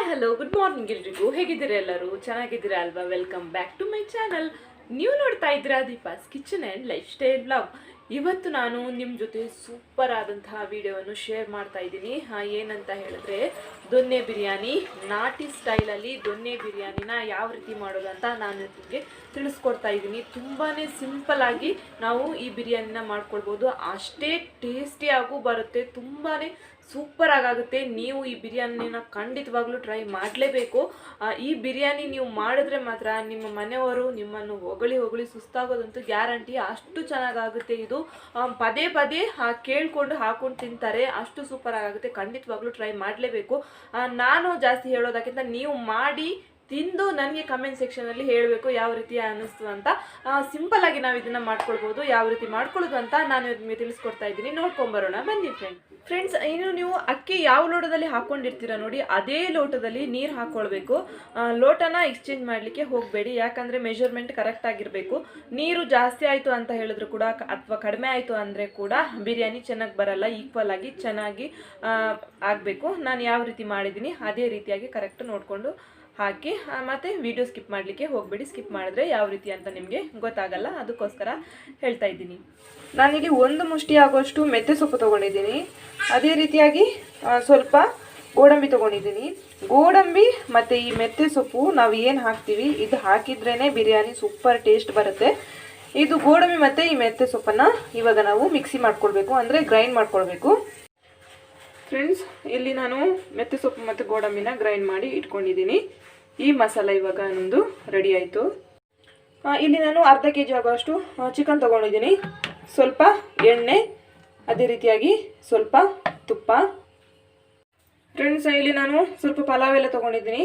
Hello good morning ಎಲ್ರಿಗೂ. ಹೇಗಿದ್ದೀರಾ ಎಲ್ಲರೂ? ಚೆನ್ನಾಗಿದ್ದೀರಾ ಅಲ್ವಾ? Welcome back to my channel. ನೀವು ನೋಡ್ತಾ ಇದ್ದೀರಾ Deepa's kitchen and lifestyle blog. ಇವತ್ತು ನಾನು ನಿಮ್ಮ ಜೊತೆ ಸೂಪರ್ ಆದಂತಹ ವಿಡಿಯೋವನ್ನು ಶೇರ್ ಮಾಡ್ತಾ ಇದ್ದೀನಿ. ಏನಂತ ಹೇಳಿದ್ರೆ ದೊನ್ನೆ ಬಿರಿಯಾನಿ, ನಾಟಿ ಸ್ಟೈಲಲ್ಲಿ ದೊನ್ನೆ ಬಿರಿಯಾನಿನ ಯಾವ ರೀತಿ ಮಾಡೋದು ಅಂತ ನಾನು ನಿಮಗೆ ತಿಳಿಸ್ಕೊಡ್ತಾ ಇದ್ದೀನಿ. ತುಂಬಾ ಸಿಂಪಲ್ ಆಗಿ ನಾವು ಈ ಬಿರಿಯಾನಿನ ಮಾಡ್ಕೊಳ್ಬೋದು. ಅಷ್ಟೇ ಟೇಸ್ಟಿಯಾಗೂ ಬರುತ್ತೆ, ತುಂಬಾ ಸೂಪರ್ ಆಗುತ್ತೆ. ನೀವು ಈ ಬಿರಿಯಾನಿನ ಖಂಡಿತವಾಗ್ಲೂ ಟ್ರೈ ಮಾಡಲೇಬೇಕು. ಈ ಬಿರಿಯಾನಿ ನೀವು ಮಾಡಿದ್ರೆ ಮಾತ್ರ ನಿಮ್ಮ ಮನೆಯವರು ನಿಮ್ಮನ್ನು ಹೊಗಳಿ ಸುಸ್ತಾಗೋದಂತೂ ಗ್ಯಾರಂಟಿ. ಅಷ್ಟು ಚೆನ್ನಾಗಾಗುತ್ತೆ ಇದು. ಪದೇ ಪದೇ ಕೇಳ್ಕೊಂಡು ಹಾಕೊಂಡು ತಿಂತಾರೆ, ಅಷ್ಟು ಸೂಪರ್ ಆಗುತ್ತೆ. ಖಂಡಿತವಾಗ್ಲೂ ಟ್ರೈ ಮಾಡಲೇಬೇಕು. ನಾನು ಜಾಸ್ತಿ ಹೇಳೋದಕ್ಕಿಂತ ನೀವು ಮಾಡಿ ತಿಂದು ನನಗೆ ಕಮೆಂಟ್ ಸೆಕ್ಷನಲ್ಲಿ ಹೇಳಬೇಕು ಯಾವ ರೀತಿ ಅನ್ನಿಸ್ತು ಅಂತ. ಸಿಂಪಲ್ ಆಗಿ ನಾವು ಇದನ್ನು ಮಾಡ್ಕೊಳ್ಬೋದು. ಯಾವ ರೀತಿ ಮಾಡ್ಕೊಳ್ಳೋದು ಅಂತ ನಾನು ನಿಮಗೆ ತಿಳಿಸ್ಕೊಡ್ತಾ ಇದ್ದೀನಿ. ನೋಡ್ಕೊಂಬರೋಣ ಬನ್ನಿ ಫ್ರೆಂಡ್ಸ್. ಇನ್ನು ನೀವು ಅಕ್ಕಿ ಯಾವ ಲೋಟದಲ್ಲಿ ಹಾಕ್ಕೊಂಡಿರ್ತೀರ ನೋಡಿ, ಅದೇ ಲೋಟದಲ್ಲಿ ನೀರು ಹಾಕ್ಕೊಳ್ಬೇಕು. ಲೋಟನ ಎಕ್ಸ್ಚೇಂಜ್ ಮಾಡಲಿಕ್ಕೆ ಹೋಗಬೇಡಿ, ಯಾಕಂದರೆ ಮೆಜರ್ಮೆಂಟ್ ಕರೆಕ್ಟ್ ಆಗಿರಬೇಕು. ನೀರು ಜಾಸ್ತಿ ಆಯಿತು ಅಂತ ಹೇಳಿದ್ರು ಕೂಡ ಅಥವಾ ಕಡಿಮೆ ಆಯಿತು ಅಂದರೆ ಕೂಡ ಬಿರಿಯಾನಿ ಚೆನ್ನಾಗಿ ಬರಲ್ಲ. ಈಕ್ವಲ್ ಆಗಿ ಚೆನ್ನಾಗಿ ಆಗಬೇಕು. ನಾನು ಯಾವ ರೀತಿ ಮಾಡಿದ್ದೀನಿ ಅದೇ ರೀತಿಯಾಗಿ ಕರೆಕ್ಟ್ ನೋಡಿಕೊಂಡು ಹಾಕಿ. ಮತ್ತು ವಿಡಿಯೋ ಸ್ಕಿಪ್ ಮಾಡಲಿಕ್ಕೆ ಹೋಗಬೇಡಿ. ಸ್ಕಿಪ್ ಮಾಡಿದ್ರೆ ಯಾವ ರೀತಿ ಅಂತ ನಿಮಗೆ ಗೊತ್ತಾಗಲ್ಲ, ಅದಕ್ಕೋಸ್ಕರ ಹೇಳ್ತಾ ಇದ್ದೀನಿ. ನಾನಿಲ್ಲಿ ಒಂದು ಮುಷ್ಟಿ ಆಗುವಷ್ಟು ಮೆಂತ್ಯ ಸೊಪ್ಪು ತೊಗೊಂಡಿದ್ದೀನಿ. ಅದೇ ರೀತಿಯಾಗಿ ಸ್ವಲ್ಪ ಗೋಡಂಬಿ ತೊಗೊಂಡಿದ್ದೀನಿ. ಗೋಡಂಬಿ ಮತ್ತು ಈ ಮೆಂತ್ಯ ಸೊಪ್ಪು ನಾವು ಏನು ಹಾಕ್ತೀವಿ ಇದು ಹಾಕಿದ್ರೇ ಬಿರಿಯಾನಿ ಸೂಪರ್ ಟೇಸ್ಟ್ ಬರುತ್ತೆ. ಇದು ಗೋಡಂಬಿ ಮತ್ತು ಈ ಮೆಂತ್ಯ ಸೊಪ್ಪನ್ನು ಇವಾಗ ನಾವು ಮಿಕ್ಸಿ ಮಾಡ್ಕೊಳ್ಬೇಕು, ಅಂದರೆ ಗ್ರೈಂಡ್ ಮಾಡ್ಕೊಳ್ಬೇಕು. ಫ್ರೆಂಡ್ಸ್, ಇಲ್ಲಿ ನಾನು ಮೆಂತ್ಯ ಸೊಪ್ಪು ಮತ್ತು ಗೋಡಂಬಿನ ಗ್ರೈಂಡ್ ಮಾಡಿ ಇಟ್ಕೊಂಡಿದ್ದೀನಿ. ಈ ಮಸಾಲ ಇವಾಗ ನಮ್ಮದು ರೆಡಿ ಆಯಿತು. ಇಲ್ಲಿ ನಾನು ಅರ್ಧ kg ಆಗುವಷ್ಟು ಚಿಕನ್ ತೊಗೊಂಡಿದ್ದೀನಿ. ಸ್ವಲ್ಪ ಎಣ್ಣೆ, ಅದೇ ರೀತಿಯಾಗಿ ಸ್ವಲ್ಪ ತುಪ್ಪ. ಫ್ರೆಂಡ್ಸ್, ಇಲ್ಲಿ ನಾನು ಸ್ವಲ್ಪ ಪಲಾವ್ ಎಲೆ ತೊಗೊಂಡಿದ್ದೀನಿ.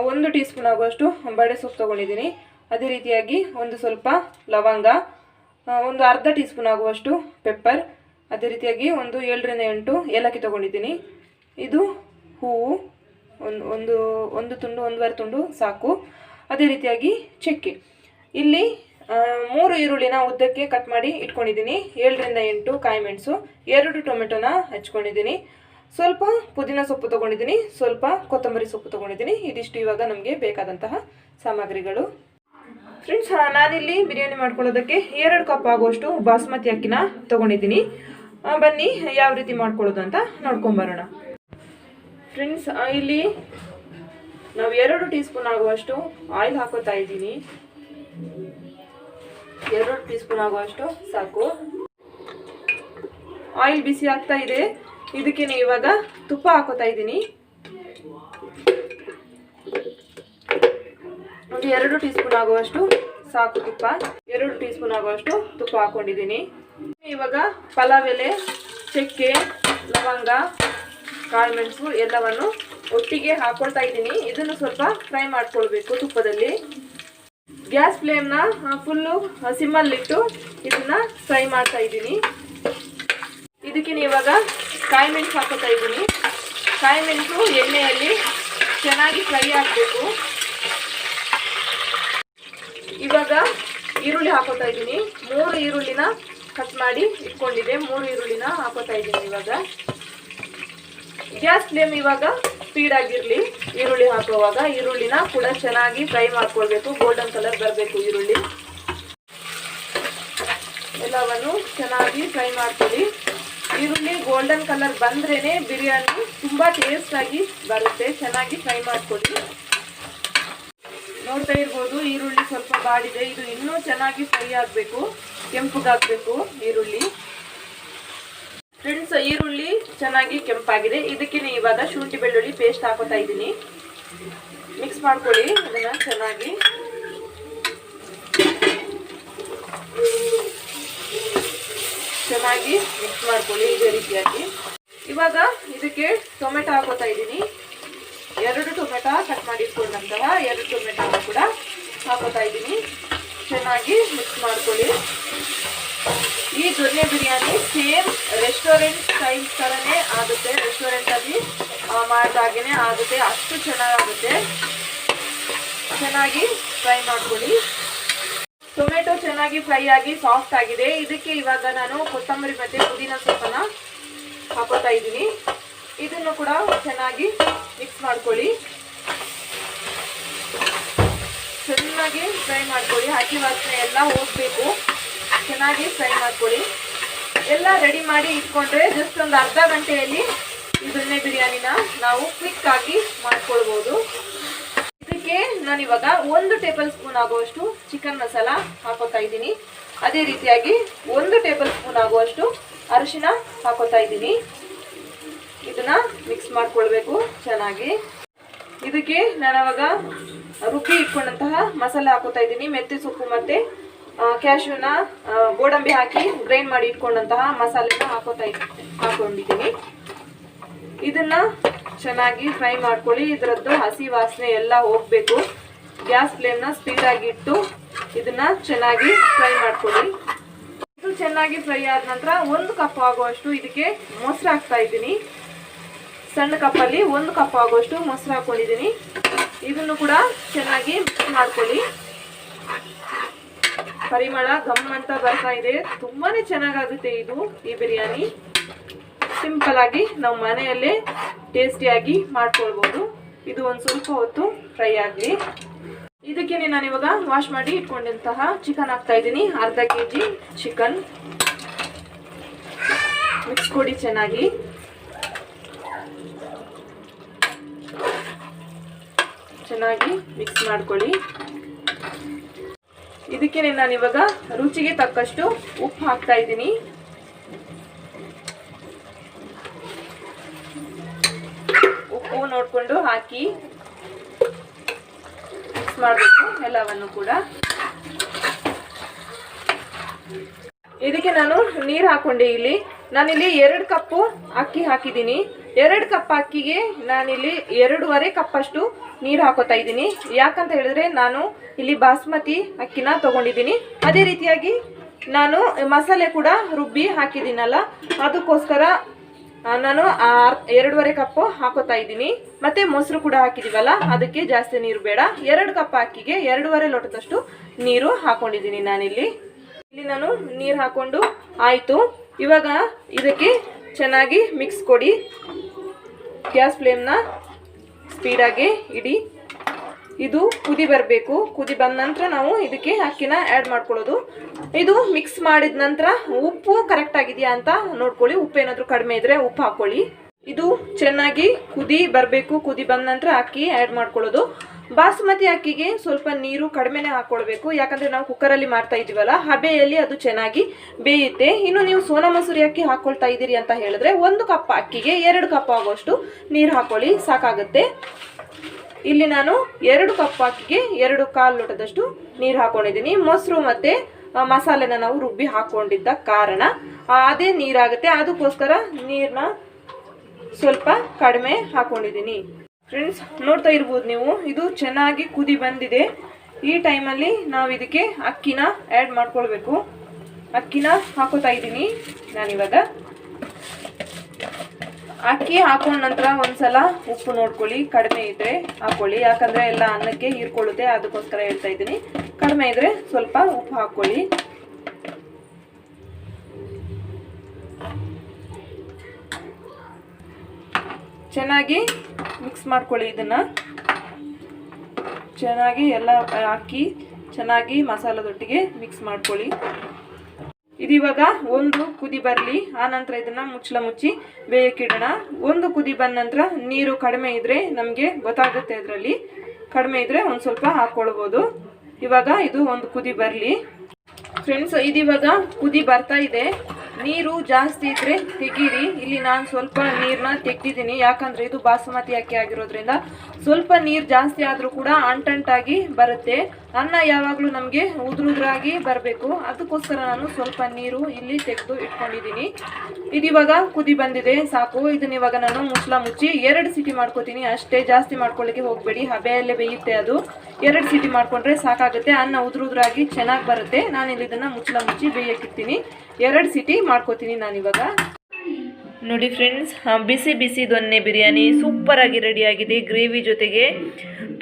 1 ಟೀ ಸ್ಪೂನ್ ಆಗುವಷ್ಟು ಬಡೆ ಸೊಪ್ಪು ತೊಗೊಂಡಿದ್ದೀನಿ. ಅದೇ ರೀತಿಯಾಗಿ ಒಂದು ಸ್ವಲ್ಪ ಲವಂಗ, ಒಂದು ಅರ್ಧ ಟೀ ಸ್ಪೂನ್ ಆಗುವಷ್ಟು ಪೆಪ್ಪರ್, ಅದೇ ರೀತಿಯಾಗಿ ಒಂದು 7 ರಿಂದ 8 ಏಲಕ್ಕಿ ತೊಗೊಂಡಿದ್ದೀನಿ. ಇದು ಹೂವು ಒಂದು ತುಂಡು, 1.5 ತುಂಡು ಸಾಕು. ಅದೇ ರೀತಿಯಾಗಿ ಚಕ್ಕೆ. ಇಲ್ಲಿ 3 ಈರುಳ್ಳಿನ ಉದ್ದಕ್ಕೆ ಕಟ್ ಮಾಡಿ ಇಟ್ಕೊಂಡಿದ್ದೀನಿ. 7 ರಿಂದ 8 ಕಾಯಿ ಮೆಣಸು, 2 ಟೊಮೆಟೊನ ಹಚ್ಕೊಂಡಿದ್ದೀನಿ. ಸ್ವಲ್ಪ ಪುದೀನ ಸೊಪ್ಪು ತೊಗೊಂಡಿದ್ದೀನಿ, ಸ್ವಲ್ಪ ಕೊತ್ತಂಬರಿ ಸೊಪ್ಪು ತೊಗೊಂಡಿದ್ದೀನಿ. ಇದಿಷ್ಟು ಇವಾಗ ನಮಗೆ ಬೇಕಾದಂತಹ ಸಾಮಗ್ರಿಗಳು. ಫ್ರೆಂಡ್ಸ್, ನಾನಿಲ್ಲಿ ಬಿರಿಯಾನಿ ಮಾಡ್ಕೊಳ್ಳೋದಕ್ಕೆ 2 ಕಪ್ ಆಗುವಷ್ಟು ಬಾಸ್ಮತಿ ಅಕ್ಕಿನ ತೊಗೊಂಡಿದ್ದೀನಿ. ಬನ್ನಿ ಯಾವ ರೀತಿ ಮಾಡ್ಕೊಳ್ಳೋದು ಅಂತ ನೋಡ್ಕೊಂಬರೋಣ. ಫ್ರೆಂಡ್ಸ್, ಇಲ್ಲಿ ನಾವು 2 ಟೀ ಸ್ಪೂನ್ ಆಗುವಷ್ಟು ಆಯಿಲ್ ಹಾಕೋತಾ ಇದ್ದೀನಿ. 2 ಟೀ ಸ್ಪೂನ್ ಆಗುವಷ್ಟು ಸಾಕು. ಆಯಿಲ್ ಬಿಸಿ ಆಗ್ತಾ ಇದೆ. ಇದಕ್ಕೆ ಇವಾಗ ತುಪ್ಪ ಹಾಕೋತಾ ಇದ್ದೀನಿ. ಒಂದು 2 ಟೀ ಸ್ಪೂನ್ ಆಗುವಷ್ಟು ಸಾಕು ತುಪ್ಪ. 2 ಟೀ ಸ್ಪೂನ್ ಆಗುವಷ್ಟು ತುಪ್ಪ ಹಾಕೊಂಡಿದ್ದೀನಿ. ಇವಾಗ ಪಲಾವ್ ಎಲೆ, ಚಕ್ಕೆ, ಲವಂಗ, ಕಾಳು ಮೆಣಸು ಎಲ್ಲವನ್ನು ಒಟ್ಟಿಗೆ ಹಾಕೊಳ್ತಾ ಇದ್ದೀನಿ. ಇದನ್ನು ಸ್ವಲ್ಪ ಫ್ರೈ ಮಾಡ್ಕೊಳ್ಬೇಕು ತುಪ್ಪದಲ್ಲಿ. ಗ್ಯಾಸ್ ಫ್ಲೇಮ್ನ ಫುಲ್ಲು ಸಿಮ್ಮಲ್ಲಿಟ್ಟು ಇದನ್ನ ಫ್ರೈ ಮಾಡ್ತಾ ಇದ್ದೀನಿ. ಇದಕ್ಕೆ ಇವಾಗ ಕಾಯಿ ಮೆಣಸು ಹಾಕೋತಾ ಇದ್ದೀನಿ. ಕಾಯಿ ಮೆಣಸು ಎಣ್ಣೆಯಲ್ಲಿ ಚೆನ್ನಾಗಿ ಫ್ರೈ ಆಗಬೇಕು. ಇವಾಗ ಈರುಳ್ಳಿ ಹಾಕೋತಾ ಇದ್ದೀನಿ. 3 ಈರುಳ್ಳಿನ ಕಟ್ ಮಾಡಿ ಇಟ್ಕೊಂಡಿದ್ದೆ. 3 ಈರುಳ್ಳಿನ ಹಾಕೋತಾ ಇದ್ದೀನಿ. ಇವಾಗ ಗ್ಯಾಸ್ ಫ್ಲೇಮ್ ಇವಾಗ ಸ್ಪೀಡ್ ಆಗಿರಲಿ. ಈರುಳ್ಳಿ ಹಾಕುವಾಗ ಈರುಳ್ಳಿನ ಕೂಡ ಚೆನ್ನಾಗಿ ಫ್ರೈ ಮಾಡ್ಕೊಳ್ಬೇಕು. ಗೋಲ್ಡನ್ ಕಲರ್ ಬರಬೇಕು ಈರುಳ್ಳಿ. ಎಲ್ಲವನ್ನು ಚೆನ್ನಾಗಿ ಫ್ರೈ ಮಾಡ್ಕೊಳ್ಳಿ. ಈರುಳ್ಳಿ ಗೋಲ್ಡನ್ ಕಲರ್ ಬಂದ್ರೇ ಬಿರಿಯಾನಿ ತುಂಬ ಟೇಸ್ಟಾಗಿ ಬರುತ್ತೆ. ಚೆನ್ನಾಗಿ ಫ್ರೈ ಮಾಡ್ಕೊಳ್ಳಿ. ನೋಡ್ತಾ ಇರ್ಬೋದು, ಈರುಳ್ಳಿ ಸ್ವಲ್ಪ ಬಾಡಿದೆ. ಇದು ಇನ್ನೂ ಚೆನ್ನಾಗಿ ಫ್ರೈ ಆಗಬೇಕು, ಕೆಂಪುಗಾಗಬೇಕು ಈರುಳ್ಳಿ. ಫ್ರೆಂಡ್ಸ್, ಈರುಳ್ಳಿ ಚೆನ್ನಾಗಿ ಕೆಂಪಾಗಿದೆ. ಇದಕ್ಕೆ ಇವಾಗ ಶುಂಠಿ ಬೆಳ್ಳುಳ್ಳಿ ಪೇಸ್ಟ್ ಹಾಕೋತಾ ಇದ್ದೀನಿ. ಮಿಕ್ಸ್ ಮಾಡ್ಕೊಳ್ಳಿ ಅದನ್ನ ಚೆನ್ನಾಗಿ. ಮಿಕ್ಸ್ ಮಾಡ್ಕೊಳ್ಳಿ ಇದೇ ರೀತಿಯಾಗಿ. ಇವಾಗ ಇದಕ್ಕೆ ಟೊಮೆಟೊ ಹಾಕೋತಾ ಇದ್ದೀನಿ. 2 ಟೊಮೆಟೊ ಕಟ್ ಮಾಡಿ ಇಟ್ಕೊಂಡಂತಹ 2 ಟೊಮೆಟೊ ಕೂಡ ಹಾಕೋತಾ ಇದ್ದೀನಿ. ಚೆನ್ನಾಗಿ ಮಿಕ್ಸ್ ಮಾಡ್ಕೊಳ್ಳಿ. ಈ ದೊನ್ನೆ ಬಿರಿಯಾನಿ ಸೇಮ್ ರೆಸ್ಟೋರೆಂಟ್ ಸ್ಟೈಲ್ ಥರನೇ ಆಗುತ್ತೆ. ರೆಸ್ಟೋರೆಂಟಲ್ಲಿ ಮಾಡಿದಾಗೇ ಆಗುತ್ತೆ, ಅಷ್ಟು ಚೆನ್ನಾಗಾಗುತ್ತೆ. ಚೆನ್ನಾಗಿ ಫ್ರೈ ಮಾಡ್ಕೊಳ್ಳಿ. ಟೊಮೆಟೊ ಚೆನ್ನಾಗಿ ಫ್ರೈ ಆಗಿ ಸಾಫ್ಟ್ ಆಗಿದೆ. ಇದಕ್ಕೆ ಇವಾಗ ನಾನು ಕೊತ್ತಂಬರಿ ಮತ್ತು ಪುದೀನ ಸೊಪ್ಪನ್ನು ಹಾಕೋತಾ ಇದ್ದೀನಿ. ಇದನ್ನು ಕೂಡ ಚೆನ್ನಾಗಿ ಮಿಕ್ಸ್ ಮಾಡ್ಕೊಳ್ಳಿ. ಚೆನ್ನಾಗಿ ಫ್ರೈ ಮಾಡ್ಕೊಳ್ಳಿ. ಹಸಿ ವಾಸನೆ ಎಲ್ಲ ಹೋಗಬೇಕು. ಚೆನ್ನಾಗಿ ಫ್ರೈ ಮಾಡ್ಕೊಳ್ಳಿ. ಎಲ್ಲ ರೆಡಿ ಮಾಡಿ ಇಟ್ಕೊಂಡ್ರೆ ಜಸ್ಟ್ ಒಂದು ಅರ್ಧ ಗಂಟೆಯಲ್ಲಿ ಈ ದೊಣ್ಣೆ ಬಿರಿಯಾನಿನ ನಾವು ಕ್ವಿಕ್ ಆಗಿ ಮಾಡ್ಕೊಳ್ಬೋದು. ಇದಕ್ಕೆ ನಾನಿವಾಗ 1 ಟೇಬಲ್ ಸ್ಪೂನ್ ಆಗುವಷ್ಟು ಚಿಕನ್ ಮಸಾಲ ಹಾಕೋತಾ ಇದ್ದೀನಿ. ಅದೇ ರೀತಿಯಾಗಿ 1 ಟೇಬಲ್ ಸ್ಪೂನ್ ಆಗುವಷ್ಟು ಅರಿಶಿನ ಹಾಕೋತಾ ಇದ್ದೀನಿ. ಇದನ್ನ ಮಿಕ್ಸ್ ಮಾಡ್ಕೊಳ್ಬೇಕು ಚೆನ್ನಾಗಿ. ಇದಕ್ಕೆ ನಾನವಾಗ ರುಬ್ಬಿ ಇಟ್ಕೊಂಡಂತಹ ಮಸಾಲೆ ಹಾಕೋತಾ ಇದ್ದೀನಿ. ಮೆಂತ್ಯ ಸೊಪ್ಪು ಮತ್ತೆ ಕ್ಯಾಶ್ಯೂನ ಗೋಡಂಬಿ ಹಾಕಿ ಗ್ರೈಂಡ್ ಮಾಡಿ ಇಟ್ಕೊಂಡಂತಹ ಮಸಾಲೆನ ಹಾಕೊಂಡಿದ್ದೀನಿ. ಇದನ್ನ ಚೆನ್ನಾಗಿ ಫ್ರೈ ಮಾಡ್ಕೊಳ್ಳಿ. ಇದರದ್ದು ಹಸಿ ವಾಸನೆ ಎಲ್ಲ ಹೋಗಬೇಕು. ಗ್ಯಾಸ್ ಫ್ಲೇಮ್ನ ಸ್ಪೀಡಾಗಿ ಇಟ್ಟು ಇದನ್ನ ಚೆನ್ನಾಗಿ ಫ್ರೈ ಮಾಡ್ಕೊಳ್ಳಿ. ಇದು ಚೆನ್ನಾಗಿ ಫ್ರೈ ಆದ ನಂತರ 1 ಕಪ್ ಆಗುವಷ್ಟು ಇದಕ್ಕೆ ಮೊಸರು ಹಾಕ್ತಾ ಇದ್ದೀನಿ. ಸಣ್ಣ ಕಪ್ಪಲ್ಲಿ 1 ಕಪ್ ಆಗುವಷ್ಟು ಮೊಸರು ಹಾಕೊಂಡಿದ್ದೀನಿ. ಇದನ್ನು ಕೂಡ ಚೆನ್ನಾಗಿ ಮಿಕ್ಸ್ ಮಾಡ್ಕೊಳ್ಳಿ. ಪರಿಮಳ ಗಮ್ ಅಂತ ಬರ್ತಾ ಇದೆ. ತುಂಬಾನೇ ಚೆನ್ನಾಗಾಗುತ್ತೆ ಈ ಬಿರಿಯಾನಿ. ಸಿಂಪಲ್ ಆಗಿ ನಾವು ಮನೆಯಲ್ಲೇ ಟೇಸ್ಟಿಯಾಗಿ ಮಾಡ್ಕೊಳ್ಬೋದು. ಇದು ಒಂದು ಸ್ವಲ್ಪ ಹೊತ್ತು ಫ್ರೈ ಆಗಲಿ. ಇದಕ್ಕೆ ನಾನು ಇವಾಗ ವಾಶ್ ಮಾಡಿ ಇಟ್ಕೊಂಡಂತಹ ಚಿಕನ್ ಹಾಕ್ತಾ ಇದ್ದೀನಿ. ಅರ್ಧ kg ಚಿಕನ್ ಮಿಕ್ಸ್ ಕೊಡಿ ಚೆನ್ನಾಗಿ. ಚೆನ್ನಾಗಿ ಮಿಕ್ಸ್ ಮಾಡ್ಕೊಳ್ಳಿ. ಇದಕ್ಕೆ ನಾನು ಇವಾಗ ರುಚಿಗೆ ತಕ್ಕಷ್ಟು ಉಪ್ಪು ಹಾಕ್ತಾ ಇದ್ದೀನಿ. ಉಪ್ಪು ನೋಡಿಕೊಂಡು ಹಾಕಿ ಮಿಕ್ಸ್ ಮಾಡಬೇಕು ಎಲ್ಲವನ್ನು ಕೂಡ. ಇದಕ್ಕೆ ನಾನು ನೀರು ಹಾಕೊಂಡೆ. ನಾನಿಲ್ಲಿ 2 ಕಪ್ಪು ಅಕ್ಕಿ ಹಾಕಿದ್ದೀನಿ. 2 ಕಪ್ ಅಕ್ಕಿಗೆ ನಾನಿಲ್ಲಿ 2.5 ಕಪ್ ಅಷ್ಟು ನೀರು ಹಾಕೋತಾ ಇದ್ದೀನಿ. ಯಾಕಂತ ಹೇಳಿದ್ರೆ ನಾನು ಇಲ್ಲಿ ಬಾಸ್ಮತಿ ಅಕ್ಕಿನ ತಗೊಂಡಿದ್ದೀನಿ. ಅದೇ ರೀತಿಯಾಗಿ ನಾನು ಮಸಾಲೆ ಕೂಡ ರುಬ್ಬಿ ಹಾಕಿದ್ದೀನಲ್ಲ, ಅದಕ್ಕೋಸ್ಕರ ನಾನು 2.5 ಕಪ್ ಹಾಕೋತಾ ಇದ್ದೀನಿ. ಮತ್ತೆ ಮೊಸರು ಕೂಡ ಹಾಕಿದೀವಲ್ಲ, ಅದಕ್ಕೆ ಜಾಸ್ತಿ ನೀರು ಬೇಡ. 2 ಕಪ್ ಅಕ್ಕಿಗೆ 2.5 ಲೋಟದಷ್ಟು ನೀರು ಹಾಕೊಂಡಿದ್ದೀನಿ ನಾನಿಲ್ಲಿ. ನಾನು ನೀರು ಹಾಕೊಂಡು ಆಯಿತು. ಇವಾಗ ಇದಕ್ಕೆ ಚೆನ್ನಾಗಿ ಮಿಕ್ಸ್ ಕೊಡಿ. ಗ್ಯಾಸ್ ಫ್ಲೇಮ್ನ ಸ್ಪೀಡಾಗಿ ಇಡಿ. ಇದು ಕುದಿ ಬರಬೇಕು. ಕುದಿ ಬಂದ ನಂತರ ನಾವು ಇದಕ್ಕೆ ಅಕ್ಕಿನ ಆ್ಯಡ್ ಮಾಡ್ಕೊಳ್ಳೋದು. ಇದು ಮಿಕ್ಸ್ ಮಾಡಿದ ನಂತರ ಉಪ್ಪು ಕರೆಕ್ಟ್ ಆಗಿದೆಯಾ ಅಂತ ನೋಡ್ಕೊಳ್ಳಿ. ಉಪ್ಪು ಏನಾದರೂ ಕಡಿಮೆ ಇದ್ದರೆ ಉಪ್ಪು ಹಾಕ್ಕೊಳ್ಳಿ. ಇದು ಚೆನ್ನಾಗಿ ಕುದಿ ಬರಬೇಕು. ಕುದಿ ಬಂದ ನಂತರ ಅಕ್ಕಿ ಆ್ಯಡ್ ಮಾಡ್ಕೊಳ್ಳೋದು. ಬಾಸುಮತಿ ಅಕ್ಕಿಗೆ ಸ್ವಲ್ಪ ನೀರು ಕಡಿಮೆನೇ ಹಾಕ್ಕೊಳ್ಬೇಕು. ಯಾಕಂದರೆ ನಾವು ಕುಕ್ಕರಲ್ಲಿ ಮಾಡ್ತಾ ಇದ್ದೀವಲ್ಲ, ಹಬೆಯಲ್ಲಿ ಅದು ಚೆನ್ನಾಗಿ ಬೇಯುತ್ತೆ. ಇನ್ನು ನೀವು ಸೋನಾ ಮಸೂರಿ ಅಕ್ಕಿ ಹಾಕ್ಕೊಳ್ತಾ ಇದ್ದೀರಿ ಅಂತ ಹೇಳಿದ್ರೆ 1 ಕಪ್ ಅಕ್ಕಿಗೆ 2 ಕಪ್ ಆಗುವಷ್ಟು ನೀರು ಹಾಕ್ಕೊಳ್ಳಿ, ಸಾಕಾಗುತ್ತೆ. ಇಲ್ಲಿ ನಾನು 2 ಕಪ್ ಅಕ್ಕಿಗೆ 2.25 ಲೋಟದಷ್ಟು ನೀರು ಹಾಕೊಂಡಿದ್ದೀನಿ. ಮೊಸರು ಮತ್ತು ಮಸಾಲೆನ ನಾವು ರುಬ್ಬಿ ಹಾಕ್ಕೊಂಡಿದ್ದ ಕಾರಣ ಅದೇ ನೀರಾಗುತ್ತೆ. ಅದಕ್ಕೋಸ್ಕರ ನೀರನ್ನ ಸ್ವಲ್ಪ ಕಡಿಮೆ ಹಾಕ್ಕೊಂಡಿದ್ದೀನಿ. ಫ್ರೆಂಡ್ಸ್, ನೋಡ್ತಾ ಇರ್ಬೋದು ನೀವು, ಇದು ಚೆನ್ನಾಗಿ ಕುದಿ ಬಂದಿದೆ. ಈ ಟೈಮಲ್ಲಿ ನಾವು ಇದಕ್ಕೆ ಅಕ್ಕಿನ ಆ್ಯಡ್ ಮಾಡ್ಕೊಳ್ಬೇಕು. ಅಕ್ಕಿನ ಹಾಕೋತಾ ಇದ್ದೀನಿ ನಾನಿವಾಗ. ಅಕ್ಕಿ ಹಾಕೊಂಡ ನಂತರ ಒಂದ್ಸಲ ಉಪ್ಪು ನೋಡ್ಕೊಳ್ಳಿ. ಕಡಿಮೆ ಇದ್ರೆ ಹಾಕೊಳ್ಳಿ, ಯಾಕಂದರೆ ಎಲ್ಲ ಅನ್ನಕ್ಕೆ ಹೀರ್ಕೊಳ್ಳುತ್ತೆ. ಅದಕ್ಕೋಸ್ಕರ ಹೇಳ್ತಾ ಇದ್ದೀನಿ. ಕಡಿಮೆ ಇದ್ರೆ ಸ್ವಲ್ಪ ಉಪ್ಪು ಹಾಕ್ಕೊಳ್ಳಿ. ಚೆನ್ನಾಗಿ ಮಿಕ್ಸ್ ಮಾಡ್ಕೊಳ್ಳಿ. ಇದನ್ನು ಚೆನ್ನಾಗಿ ಎಲ್ಲ ಹಾಕಿ ಚೆನ್ನಾಗಿ ಮಸಾಲದೊಟ್ಟಿಗೆ ಮಿಕ್ಸ್ ಮಾಡ್ಕೊಳ್ಳಿ. ಇದಿವಾಗ 1 ಕುದಿ ಬರಲಿ. ಆನಂತರ ಇದನ್ನು ಮುಚ್ಚಿ ಬೇಯಕ್ಕಿಡೋಣ. 1 ಕುದಿ ಬಂದ ನಂತರ ನೀರು ಕಡಿಮೆ ಇದ್ದರೆ ನಮಗೆ ಗೊತ್ತಾಗುತ್ತೆ. ಅದರಲ್ಲಿ ಕಡಿಮೆ ಇದ್ದರೆ ಒಂದು ಸ್ವಲ್ಪ ಹಾಕ್ಕೊಳ್ಬೋದು. ಇವಾಗ ಇದು 1 ಕುದಿ ಬರಲಿ. ಫ್ರೆಂಡ್ಸ್, ಇದಿವಾಗ ಕುದಿ ಬರ್ತಾ ಇದೆ. ನೀರು ಜಾಸ್ತಿ ಇದ್ದರೆ ತೆಗೀರಿ. ಇಲ್ಲಿ ನಾನು ಸ್ವಲ್ಪ ನೀರನ್ನ ತೆಗ್ದಿದ್ದೀನಿ. ಯಾಕಂದರೆ ಇದು ಬಾಸುಮತಿ ಅಕ್ಕಿ ಆಗಿರೋದ್ರಿಂದ ಸ್ವಲ್ಪ ನೀರು ಜಾಸ್ತಿ ಆದರೂ ಕೂಡ ಅಂಟಂಟಾಗಿ ಬರುತ್ತೆ. ಅನ್ನ ಯಾವಾಗಲೂ ನಮಗೆ ಉದುರಾಗಿ ಬರಬೇಕು. ಅದಕ್ಕೋಸ್ಕರ ನಾನು ಸ್ವಲ್ಪ ನೀರು ಇಲ್ಲಿ ತೆಗೆದು ಇಟ್ಕೊಂಡಿದ್ದೀನಿ. ಇದಿವಾಗ ಕುದಿ ಬಂದಿದೆ, ಸಾಕು. ಇದನ್ನ ಇವಾಗ ನಾನು ಮುಚ್ಚಿ 2 ಸಿಟಿ ಮಾಡ್ಕೋತೀನಿ ಅಷ್ಟೇ. ಜಾಸ್ತಿ ಮಾಡ್ಕೊಳ್ಳಿಕ್ಕೆ ಹೋಗಬೇಡಿ, ಹಬೆಯಲ್ಲೇ ಬೇಯುತ್ತೆ ಅದು. 2 ಸಿಟಿ ಮಾಡ್ಕೊಂಡ್ರೆ ಸಾಕಾಗುತ್ತೆ. ಅನ್ನ ಉದುರಾಗಿ ಚೆನ್ನಾಗಿ ಬರುತ್ತೆ. ನಾನಿಲ್ಲಿ ಇದನ್ನು ಮುಚ್ಚಿ ಬೇಯಕ್ಕಿಡ್ತೀನಿ. 2 ಸಿಟಿ ಮಾಡ್ಕೋತೀನಿ ನಾನಿವಾಗ. ನೋಡಿ ಫ್ರೆಂಡ್ಸ್, ಬಿಸಿ ಬಿಸಿ ದೊನ್ನೆ ಬಿರಿಯಾನಿ ಸೂಪರಾಗಿ ರೆಡಿಯಾಗಿದೆ. ಗ್ರೇವಿ ಜೊತೆಗೆ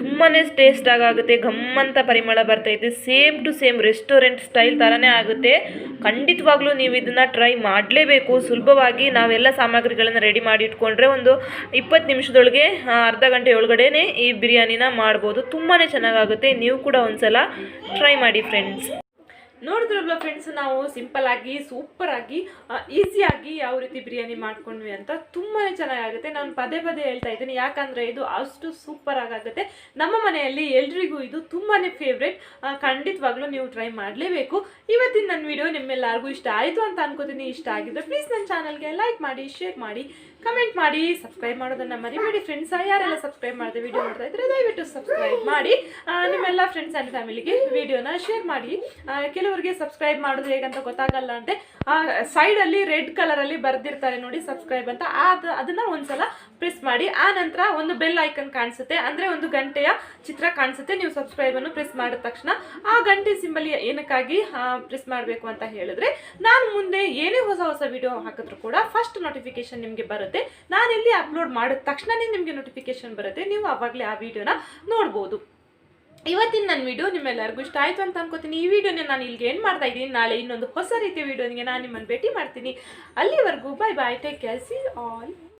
ತುಂಬಾ ಟೇಸ್ಟ್ ಆಗುತ್ತೆ, ಘಮ್ಮಂತ ಪರಿಮಳ ಬರ್ತೈತೆ. Same to same restaurant style ಥರನೇ ಆಗುತ್ತೆ. ಖಂಡಿತವಾಗ್ಲೂ ನೀವು ಇದನ್ನು ಟ್ರೈ ಮಾಡಲೇಬೇಕು. ಸುಲಭವಾಗಿ ನಾವೆಲ್ಲ ಸಾಮಗ್ರಿಗಳನ್ನು ರೆಡಿ ಮಾಡಿ ಇಟ್ಕೊಂಡ್ರೆ ಒಂದು 20 ನಿಮಿಷದೊಳಗೆ, ಅರ್ಧ ಗಂಟೆ ಒಳಗಡೆನೆ ಈ ಬಿರಿಯಾನಿನ ಮಾಡ್ಬೋದು. ತುಂಬಾ ಚೆನ್ನಾಗಾಗುತ್ತೆ. ನೀವು ಕೂಡ ಒಂದ್ಸಲ ಟ್ರೈ ಮಾಡಿ ಫ್ರೆಂಡ್ಸ್. ನೋಡಿದ್ರಲ್ಲ ಫ್ರೆಂಡ್ಸ್, ನಾವು ಸಿಂಪಲ್ ಆಗಿ ಸೂಪರ್ ಆಗಿ ಈಸಿಯಾಗಿ ಯಾವ ರೀತಿ ಬಿರಿಯಾನಿ ಮಾಡ್ಕೊಂಡ್ವಿ ಅಂತ. ತುಂಬಾ ಚೆನ್ನಾಗಾಗುತ್ತೆ. ನಾನು ಪದೇ ಪದೇ ಹೇಳ್ತಾ ಇದ್ದೀನಿ, ಯಾಕಂದರೆ ಇದು ಅಷ್ಟು ಸೂಪರ್ ಆಗುತ್ತೆ. ನಮ್ಮ ಮನೆಯಲ್ಲಿ ಎಲ್ರಿಗೂ ಇದು ತುಂಬಾ ಫೇವ್ರೇಟ್. ಖಂಡಿತವಾಗ್ಲೂ ನೀವು ಟ್ರೈ ಮಾಡಲೇಬೇಕು. ಇವತ್ತಿನ ನನ್ನ ವಿಡಿಯೋ ನಿಮ್ಮೆಲ್ಲರಿಗೂ ಇಷ್ಟ ಆಯಿತು ಅಂತ ಅನ್ಕೋತೀನಿ. ಇಷ್ಟ ಆಗಿದ್ರೆ ಪ್ಲೀಸ್ ನನ್ನ ಚಾನಲ್ಗೆ ಲೈಕ್ ಮಾಡಿ, ಶೇರ್ ಮಾಡಿ, ಕಮೆಂಟ್ ಮಾಡಿ, ಸಬ್ಸ್ಕ್ರೈಬ್ ಮಾಡೋದನ್ನು ಮರಿಬೇಡಿ ಫ್ರೆಂಡ್ಸ್. ಯಾರೆಲ್ಲ ಸಬ್ಸ್ಕ್ರೈಬ್ ಮಾಡಿದೆ ವಿಡಿಯೋ ನೋಡ್ತಾ ಇದ್ರೆ ದಯವಿಟ್ಟು ಸಬ್ಸ್ಕ್ರೈಬ್ ಮಾಡಿ. ನಿಮ್ಮೆಲ್ಲ ಫ್ರೆಂಡ್ಸ್ ಆ್ಯಂಡ್ ಫ್ಯಾಮಿಲಿಗೆ ವಿಡಿಯೋನ ಶೇರ್ ಮಾಡಿ. ಕೆಲವರಿಗೆ ಸಬ್ಸ್ಕ್ರೈಬ್ ಮಾಡೋದು ಹೇಗಂತ ಗೊತ್ತಾಗಲ್ಲ ಅಂತೆ. ಸೈಡಲ್ಲಿ ರೆಡ್ ಕಲರಲ್ಲಿ ಬರೆದಿರ್ತಾರೆ ನೋಡಿ ಸಬ್ಸ್ಕ್ರೈಬ್ ಅಂತ, ಅದನ್ನು ಒಂದ್ಸಲ ಪ್ರೆಸ್ ಮಾಡಿ. ಆ ನಂತರ ಒಂದು ಬೆಲ್ ಐಕನ್ ಕಾಣಿಸುತ್ತೆ, ಅಂದರೆ ಒಂದು ಗಂಟೆಯ ಚಿತ್ರ ಕಾಣಿಸುತ್ತೆ. ನೀವು ಸಬ್ಸ್ಕ್ರೈಬನ್ನು ಪ್ರೆಸ್ ಮಾಡಿದ ತಕ್ಷಣ ಆ ಗಂಟೆ ಸಿಂಬಲ್ ಏನಕ್ಕಾಗಿ ಪ್ರೆಸ್ ಮಾಡಬೇಕು ಅಂತ ಹೇಳಿದ್ರೆ, ನಾನು ಮುಂದೆ ಏನೇ ಹೊಸ ಹೊಸ ವಿಡಿಯೋ ಹಾಕಿದ್ರು ಕೂಡ ಫಸ್ಟ್ ನೋಟಿಫಿಕೇಶನ್ ನಿಮಗೆ ಬರುತ್ತೆ. ನಾನು ಎಲ್ಲಿ ಅಪ್ಲೋಡ್ ಮಾಡಿದ ತಕ್ಷಣನೇ ನಿಮಗೆ ನೋಟಿಫಿಕೇಶನ್ ಬರುತ್ತೆ. ನೀವು ಆವಾಗಲೇ ಆ ವಿಡಿಯೋನ ನೋಡ್ಬೋದು. ಇವತ್ತಿನ ನನ್ನ ವಿಡಿಯೋ ನಿಮ್ಮೆಲ್ಲರಿಗೂ ಇಷ್ಟ ಆಯಿತು ಅಂತ ಅನ್ಕೋತೀನಿ. ಈ ವಿಡಿಯೋನ ನಾನು ಇಲ್ಲಿಗೆ ಏನು ಮಾಡ್ತಾ ಇದ್ದೀನಿ. ನಾಳೆ ಇನ್ನೊಂದು ಹೊಸ ರೀತಿಯ ವಿಡಿಯೋನಿಗೆ ನಾನು ನಿಮ್ಮನ್ನು ಭೇಟಿ ಮಾಡ್ತೀನಿ. ಅಲ್ಲಿವರೆಗೂ bye bye, take care, see all.